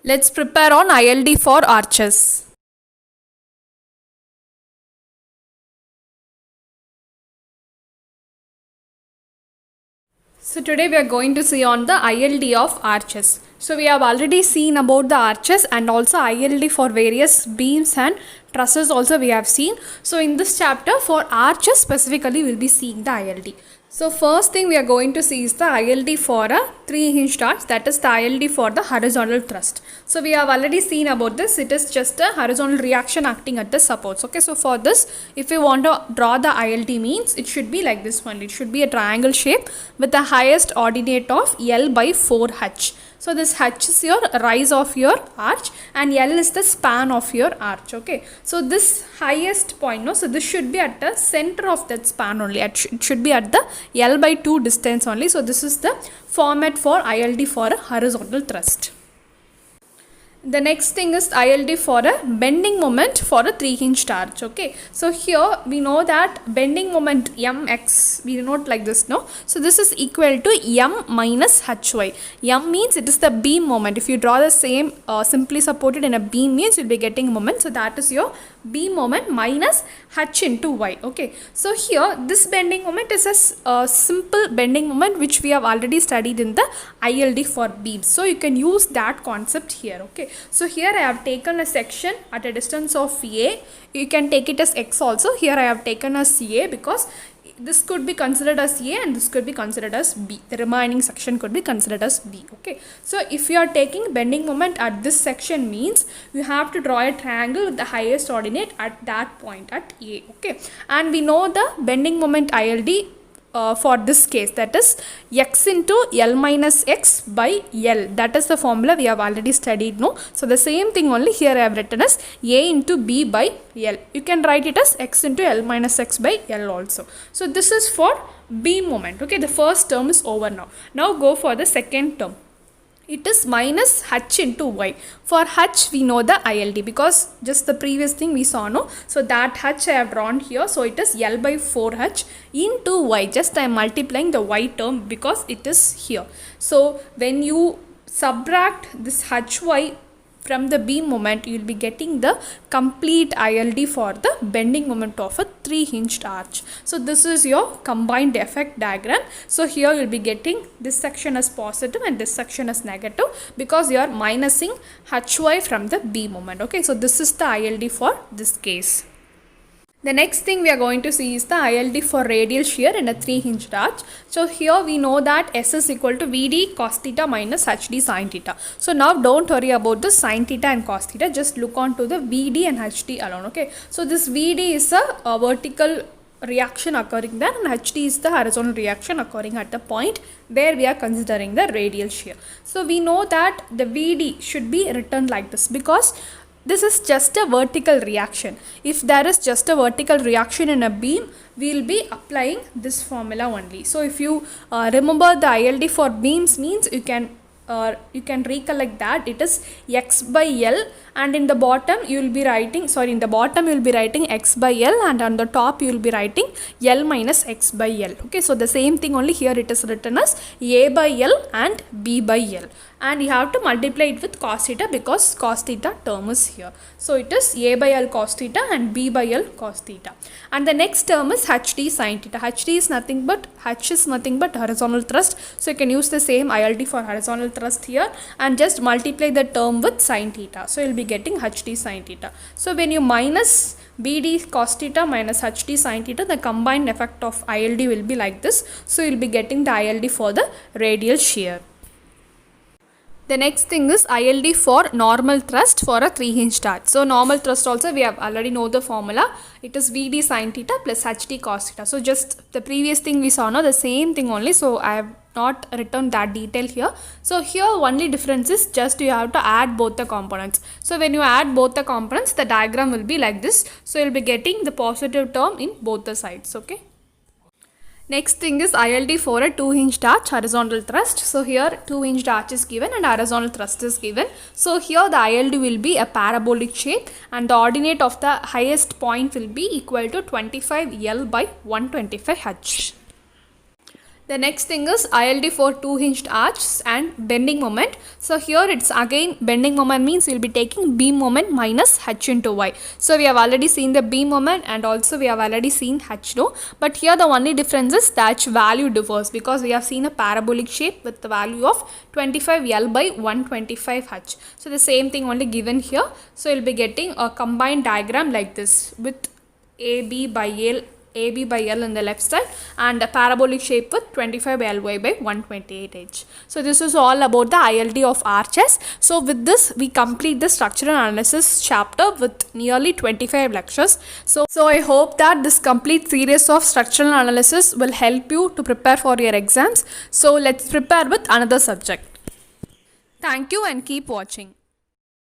Let's prepare on ILD for arches. So today we are going to see on the ILD of arches. So we have already seen about the arches and also ILD for various beams and trusses also we have seen. So in this chapter for arches specifically we will be seeing the ILD. So first thing we are going to see is the ILD for a 3-hinge arch, that is the ILD for the horizontal thrust. So we have already seen about this. It is just a horizontal reaction acting at the supports. Okay, so for this, if you want to draw the ILD means it should be like this one. It should be a triangle shape with the highest ordinate of L by 4H. So this H is your rise of your arch and L is the span of your arch. Okay, so this highest point, no, so this should be at the center of that span only. It should be at the L by 2 distance only. So this is the format for ILD for a horizontal thrust. The next thing is ILD for a bending moment for a 3-hinge arch. Okay, so here we know that bending moment mx, we denote like this, no? So this is equal to m minus hy. M means it is the beam moment. If you draw the same simply supported in a beam means you'll be getting moment. So that is your beam moment minus h into y. Okay, so here this bending moment is a simple bending moment which we have already studied in the ILD for beams. So you can use that concept here. Okay, so here I have taken a section at a distance of A. You can take it as x also. Here I have taken as A because this could be considered as A and this could be considered as B. The remaining section could be considered as B. Okay, so if you are taking bending moment at this section means you have to draw a triangle with the highest ordinate at that point at A. Okay, and we know the bending moment ILD for this case, that is x into L minus x by L. That is the formula we have already studied, no? So the same thing only here I have written as A into B by L. You can write it as x into L minus x by L also. So this is for beam moment. Okay, the first term is over now. Now go for the second term. It is minus h into y. For h we know the ILD because just the previous thing we saw, no? So that h I have drawn here. So it is L by 4h into y. Just I am multiplying the y term because it is here. So when you subtract this hy from the beam moment, you will be getting the complete ILD for the bending moment of a 3-hinge arch. So this is your combined effect diagram. So here you will be getting this section as positive and this section as negative because you are minusing hy from the beam moment. Okay, so this is the ILD for this case. The next thing we are going to see is the ILD for radial shear in a 3-hinge arch. So here we know that S is equal to VD cos theta minus HD sin theta. So now don't worry about the sin theta and cos theta. Just look on to the VD and HD alone. Okay. So this VD is a vertical reaction occurring there and HD is the horizontal reaction occurring at the point where we are considering the radial shear. So we know that the VD should be written like this because this is just a vertical reaction. If there is just a vertical reaction in a beam, we will be applying this formula only. So if you remember the ILD for beams means you can recollect that it is x by L and in the bottom you will be writing, x by L and on the top you will be writing L minus x by L. Okay, so the same thing only here it is written as A by L and B by L. And you have to multiply it with cos theta because cos theta term is here. So it is A by L cos theta and B by L cos theta. And the next term is HD sin theta. H is nothing but horizontal thrust. So you can use the same ILD for horizontal thrust here and just multiply the term with sin theta. So you will be getting HD sin theta. So when you minus BD cos theta minus HD sin theta, the combined effect of ILD will be like this. So you will be getting the ILD for the radial shear. The next thing is ILD for normal thrust for a 3-hinge arch. So normal thrust also we have already know the formula. It is VD sin theta plus HD cos theta. So just the previous thing we saw, no, the same thing only. So I have not written that detail here. So here only difference is just you have to add both the components. So when you add both the components, the diagram will be like this. So you will be getting the positive term in both the sides. Okay. Next thing is ILD for a 2-hinge arch horizontal thrust. So here 2-hinge arch is given and horizontal thrust is given. So here the ILD will be a parabolic shape and the ordinate of the highest point will be equal to 25 L by 125 H. The next thing is ILD for 2-hinged arches and bending moment. So here it's again bending moment means we'll be taking beam moment minus h into y. So we have already seen the beam moment and also we have already seen h rho. But here the only difference is the h value differs because we have seen a parabolic shape with the value of 25L by 125H. So the same thing only given here. So you'll be getting a combined diagram like this with AB by L on the left side and a parabolic shape with 25Ly by 128H. So this is all about the ILD of arches. So with this we complete the structural analysis chapter with nearly 25 lectures. So I hope that this complete series of structural analysis will help you to prepare for your exams. So let's prepare with another subject. Thank you and keep watching.